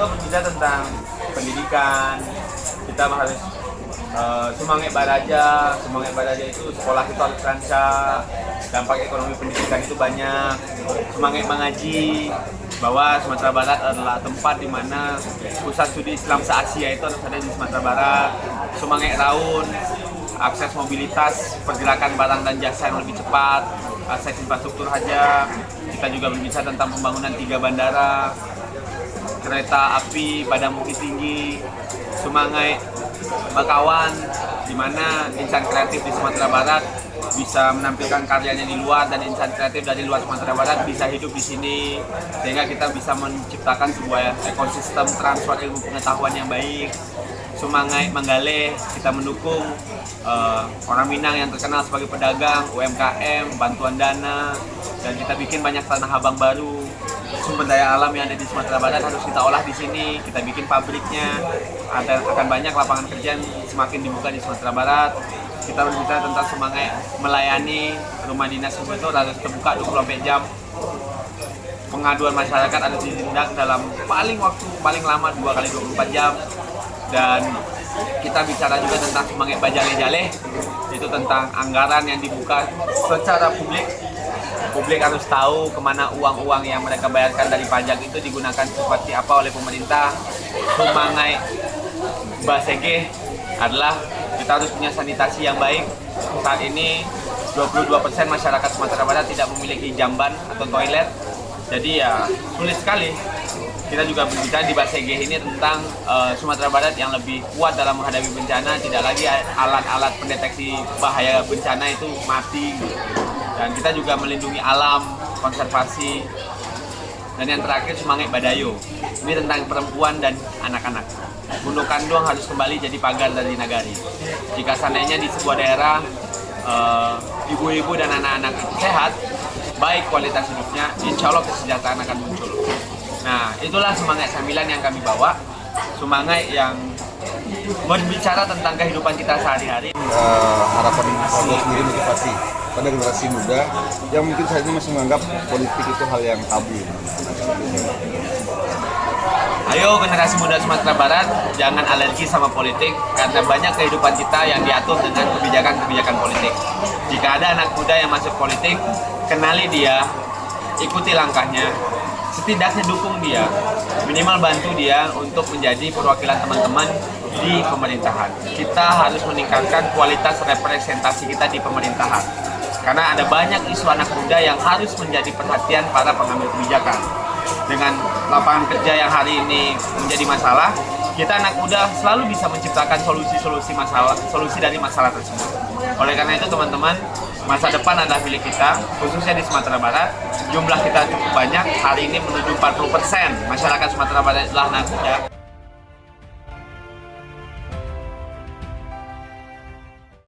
Itu berbicara tentang pendidikan. Kita harus Semangat Baraja itu sekolah itu harus rancak, dampak ekonomi pendidikan itu banyak. Semangat mengaji, bahwa Sumatera Barat adalah tempat di mana pusat studi Islam se-Asia itu harus ada di Sumatera Barat. Semangat Raun, akses mobilitas, pergerakan barang dan jasa yang lebih cepat, akses infrastruktur saja. Kita juga berbicara tentang pembangunan 3 bandara, kereta api pada Bukit Tinggi, Semangat Bakawan, di mana insan kreatif di Sumatera Barat bisa menampilkan karyanya di luar dan insan kreatif dari luar Sumatera Barat bisa hidup di sini, sehingga kita bisa menciptakan sebuah ekosistem transfer ilmu pengetahuan yang baik. Semangat Manggale, kita mendukung orang Minang yang terkenal sebagai pedagang, UMKM, bantuan dana, dan kita bikin banyak tanah abang baru. Sumber daya alam yang ada di Sumatera Barat harus kita olah di sini, kita bikin pabriknya, akan banyak lapangan kerja yang semakin dibuka di Sumatera Barat. Kita berbicara tentang semangat melayani, rumah dinas itu harus terbuka 24 jam. Pengaduan masyarakat harus ditindak dalam paling lama 2 kali 24 jam. Dan kita bicara juga tentang semangat Bajale-Jale, itu tentang anggaran yang dibuka secara publik. Publik harus tahu kemana uang-uang yang mereka bayarkan dari pajak itu digunakan seperti apa oleh pemerintah. Semangat Basege adalah kita harus punya sanitasi yang baik. Saat ini 22% masyarakat Sumatera Barat tidak memiliki jamban atau toilet. Jadi ya sulit sekali. Kita juga berbicara di Basege ini tentang Sumatera Barat yang lebih kuat dalam menghadapi bencana. Tidak lagi alat-alat pendeteksi bahaya bencana itu mati. Dan kita juga melindungi alam, konservasi. Dan yang terakhir semangat Badayo. Ini tentang perempuan dan anak-anak. Gunung Kandung harus kembali jadi pagar dari nagari. Jika seandainya di sebuah daerah ibu-ibu dan anak-anak sehat, baik kualitas hidupnya, insya Allah kesejahteraan akan muncul. Nah, itulah semangat sambilan yang kami bawa. Semangat yang berbicara tentang kehidupan kita sehari-hari. Harapan Prabowo sendiri motivasi pada generasi muda yang mungkin saat ini masih menganggap politik itu hal yang tabu. Ayo generasi muda Sumatera Barat, jangan alergi sama politik karena banyak kehidupan kita yang diatur dengan kebijakan-kebijakan politik. Jika ada anak muda yang masuk politik, kenali dia, ikuti langkahnya, setidaknya dukung dia, minimal bantu dia untuk menjadi perwakilan teman-teman di pemerintahan. Kita harus meningkatkan kualitas representasi kita di pemerintahan. Karena ada banyak isu anak muda yang harus menjadi perhatian para pengambil kebijakan. Dengan lapangan kerja yang hari ini menjadi masalah, kita anak muda selalu bisa menciptakan solusi dari masalah tersebut. Oleh karena itu teman-teman, masa depan adalah milik kita, khususnya di Sumatera Barat. Jumlah kita cukup banyak, hari ini menuju 40% masyarakat Sumatera Barat adalah anak muda.